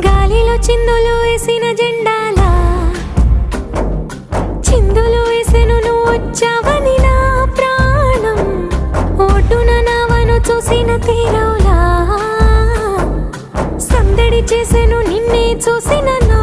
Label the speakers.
Speaker 1: గాలిలో చిందులు వేసిన జెండాలా చిందులు వేసెను నువ్వు వచ్చావని నా ప్రాణం ఒడ్డున నావను చూసిన తీరవులా సందడి చేసెను నిన్నే చూసిన నా